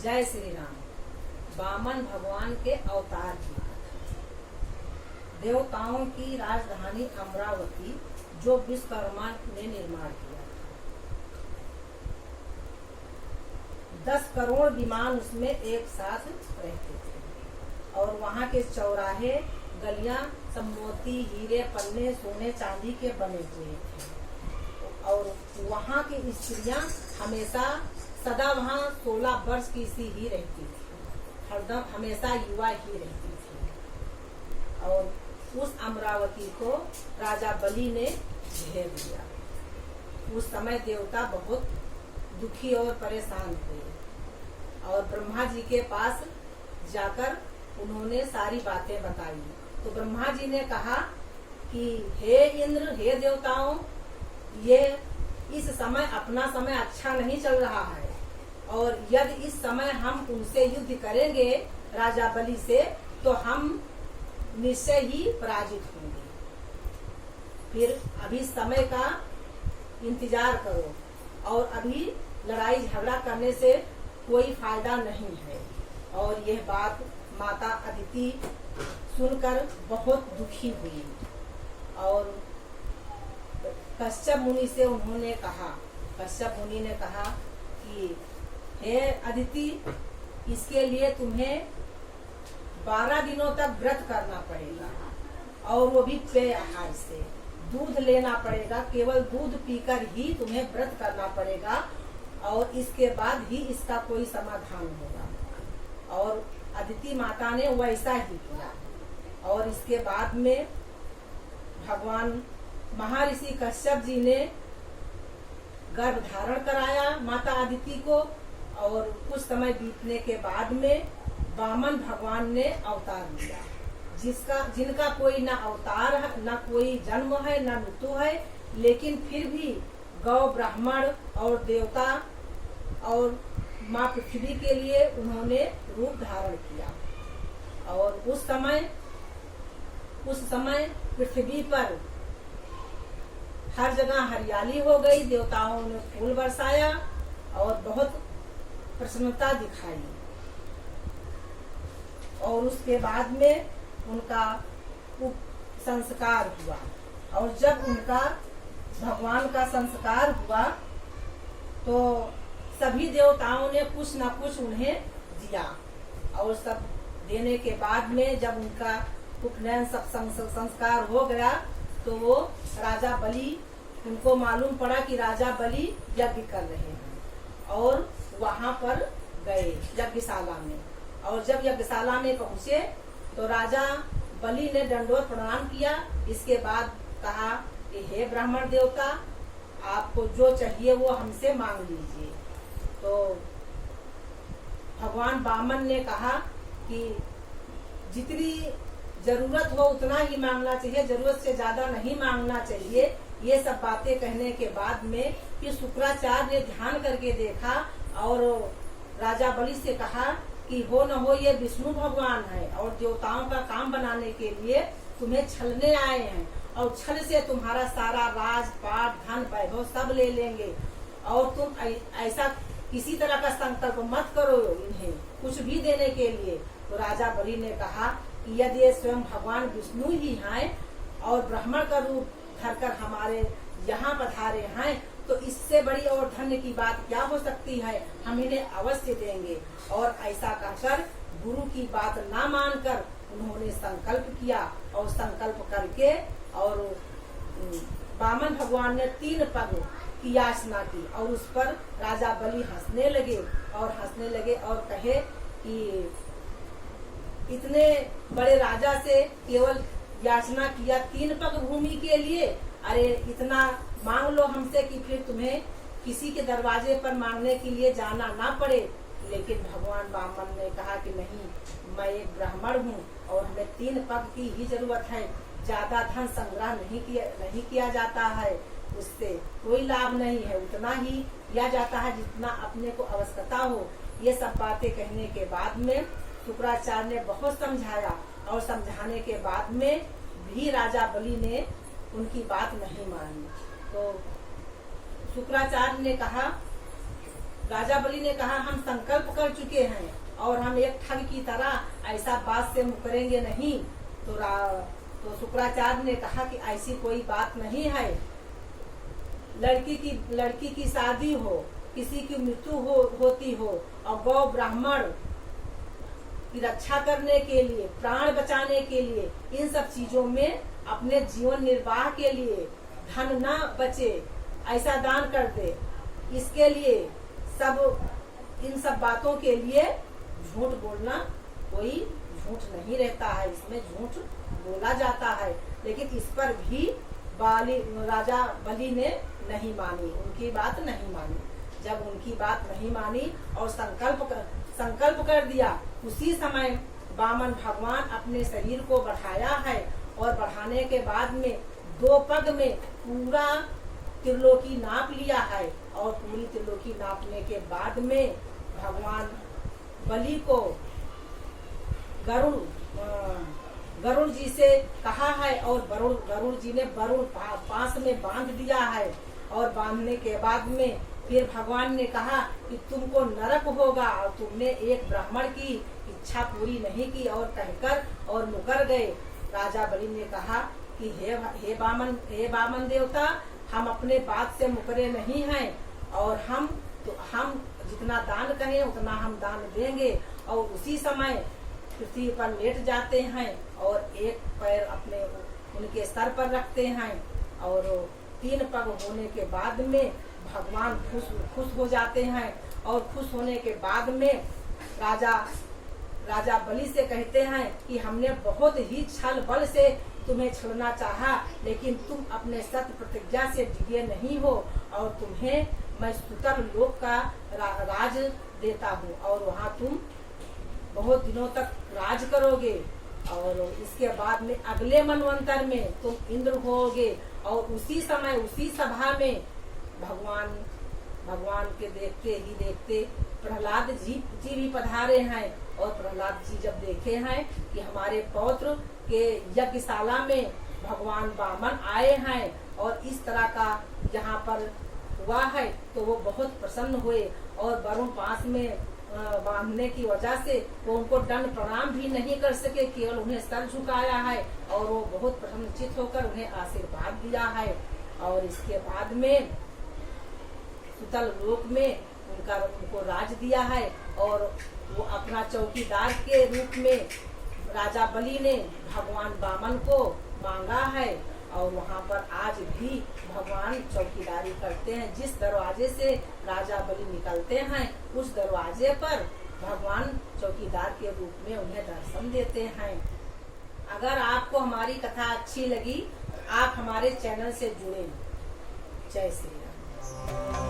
जय श्री राम। वामन भगवान के अवतार की बात। देवताओं की राजधानी अमरावती जो विश्वकर्मा ने निर्माण किया था। 10 करोड़ विमान उसमें एक साथ रहते थे और वहाँ के चौराहे गलियां सब मोती, हीरे, पन्ने, सोने, चांदी के बने हुए थे और वहाँ की स्त्रियां हमेशा सदा वहाँ 16 वर्ष की सी ही रहती थी, हरदम हमेशा युवा ही रहती थी। और उस अमरावती को राजा बलि ने घेर लिया। उस समय देवता बहुत दुखी और परेशान हुए और ब्रह्मा जी के पास जाकर उन्होंने सारी बातें बताई। तो ब्रह्मा जी ने कहा कि हे इंद्र, हे देवताओं, ये इस समय अपना समय अच्छा नहीं चल रहा है और यदि इस समय हम उनसे युद्ध करेंगे राजा बलि से तो हम निश्चय ही पराजित होंगे। फिर अभी समय का इंतजार करो और अभी लड़ाई झगड़ा करने से कोई फायदा नहीं है। और यह बात माता अदिति सुनकर बहुत दुखी हुई और कश्यप मुनि से उन्होंने कहा, कश्यप मुनि ने कहा कि हे अदिति, इसके लिए तुम्हें 12 दिनों तक व्रत करना पड़ेगा और वो भी पेय आहार से दूध लेना पड़ेगा। केवल दूध पीकर ही तुम्हें व्रत करना पड़ेगा और इसके बाद ही इसका कोई समाधान होगा। और अदिति माता ने वैसा ही किया और इसके बाद में भगवान महर्षि कश्यप जी ने गर्भ धारण कराया माता अदिति को और कुछ समय बीतने के बाद में वामन भगवान ने अवतार लिया, जिनका कोई न अवतार है, न कोई जन्म है, न मृत्यु है, लेकिन फिर भी गौ, ब्राह्मण और देवता और माँ पृथ्वी के लिए उन्होंने रूप धारण किया। और उस समय पृथ्वी पर हर जगह हरियाली हो गई। देवताओं ने फूल बरसाया और बहुत प्रसन्नता दिखाई। और उसके बाद में उनका संस्कार हुआ और जब उनका भगवान का संस्कार हुआ तो सभी देवताओं ने कुछ न कुछ उन्हें दिया और सब देने के बाद में जब उनका उपनयन सब संस्कार हो गया तो वो राजा बलि, उनको मालूम पड़ा कि राजा बलि यज्ञ कर रहे हैं और वहां पर गए यज्ञशाला में। और जब यज्ञशाला में पहुंचे तो राजा बलि ने दंडवत प्रणाम किया। इसके बाद कहा कि हे ब्राह्मण देवता, आपको जो चाहिए वो हमसे मांग लीजिए। तो भगवान वामन ने कहा कि जितनी जरूरत हो उतना ही मांगना चाहिए, जरूरत से ज्यादा नहीं मांगना चाहिए। ये सब बातें कहने के बाद में फिर शुक्राचार्य ने ध्यान करके देखा और राजा बलि से कहा कि हो न हो ये विष्णु भगवान है और देवताओं का काम बनाने के लिए तुम्हें छलने आए हैं और छल से तुम्हारा सारा राज, पाट, धन, वैभव सब ले लेंगे और तुम ऐसा किसी तरह का संकल्प मत करो इन्हें कुछ भी देने के लिए। तो राजा बलि ने कहा कि यदि ये स्वयं भगवान विष्णु ही हैं और ब्राह्मण का रूप धरकर हमारे यहाँ पधारे हैं तो इससे बड़ी और धन्य की बात क्या हो सकती है, हम इन्हें अवश्य देंगे। और ऐसा कहकर गुरु की बात ना मानकर उन्होंने संकल्प किया और संकल्प करके और वामन भगवान ने 3 पग की याचना की और उस पर राजा बलि हंसने लगे और कहे कि इतने बड़े राजा से केवल याचना किया 3 पग भूमि के लिए, अरे इतना मांग लो हमसे कि फिर तुम्हें किसी के दरवाजे पर मांगने के लिए जाना ना पड़े। लेकिन भगवान वामन ने कहा कि नहीं, मैं एक ब्राह्मण हूँ और हमें 3 पग की ही जरूरत है, ज्यादा धन संग्रह नहीं किया जाता है, उससे कोई लाभ नहीं है, उतना ही किया जाता है जितना अपने को आवश्यकता हो। ये सब बातें कहने के बाद में शुक्राचार्य ने बहुत समझाया और समझाने के बाद में भी राजा बलि ने उनकी बात नहीं मानी। तो शुक्राचार्य ने कहा राजा बलि ने कहा हम संकल्प कर चुके हैं और हम एक ठग की तरह ऐसा बात से मुकरेंगे नहीं। तो शुक्राचार्य ने कहा कि ऐसी कोई बात नहीं है। लड़की की शादी हो, किसी की मृत्यु होती हो और गौ ब्राह्मण की रक्षा करने के लिए, प्राण बचाने के लिए, इन सब चीजों में अपने जीवन निर्वाह के लिए धन न बचे ऐसा दान कर दे। इसके लिए इन सब बातों के लिए झूठ बोलना कोई झूठ नहीं रहता है, इसमें झूठ बोला जाता है। लेकिन इस पर भी राजा बलि ने नहीं मानी, उनकी बात नहीं मानी। जब उनकी बात नहीं मानी और संकल्प कर दिया, उसी समय वामन भगवान अपने शरीर को बढ़ाया है और बढ़ाने के बाद में 2 पग में पूरा त्रिलोकी नाप लिया है। और पूरी त्रिलोकी नापने के बाद में भगवान बलि को गरुड़ जी से कहा है और गरुड़ जी ने वरुण पास में बांध दिया है। और बांधने के बाद में फिर भगवान ने कहा कि तुमको नरक होगा और तुमने एक ब्राह्मण की इच्छा पूरी नहीं की और कहकर और मुकर गए। राजा बलि ने कहा कि हे वामन देवता, हम अपने बात से मुकरे नहीं हैं और हम जितना दान कहें उतना हम दान देंगे। और उसी समय पृथ्वी पर लेट जाते हैं और एक पैर अपने उनके सर पर रखते हैं और 3 पग होने के बाद में भगवान खुश हो जाते हैं। और खुश होने के बाद में राजा बलि से कहते हैं कि हमने बहुत ही छल बल से तुम्हें छलना चाहा, लेकिन तुम अपने सत्य प्रतिज्ञा से डिगे नहीं हो और तुम्हें मैं सुतल लोक का राज देता हूँ और वहाँ तुम बहुत दिनों तक राज करोगे। और इसके बाद में अगले मनवंतर में तुम इंद्र होगे। और उसी समय उसी सभा में भगवान के देखते प्रहलाद जी भी पधारे हैं। और प्रहलाद जी जब देखे हैं कि हमारे पौत्र के यज्ञशाला में भगवान वामन आए हैं और इस तरह का यहाँ पर हुआ है, तो वो बहुत प्रसन्न हुए। और वरुण पास में बांधने की वजह से वो उनको दंड प्रणाम भी नहीं कर सके, केवल उन्हें सर झुकाया है और वो बहुत प्रसन्नचित होकर उन्हें आशीर्वाद दिया है। और इसके बाद में सुतल लोक में उनको राज दिया है और वो अपना चौकीदार के रूप में राजा बलि ने भगवान वामन को मांगा है। और वहाँ पर आज भी भगवान चौकीदारी करते हैं। जिस दरवाजे से राजा बलि निकलते हैं उस दरवाजे पर भगवान चौकीदार के रूप में उन्हें दर्शन देते हैं। अगर आपको हमारी कथा अच्छी लगी, आप हमारे चैनल से जुड़ें। जय श्री राम।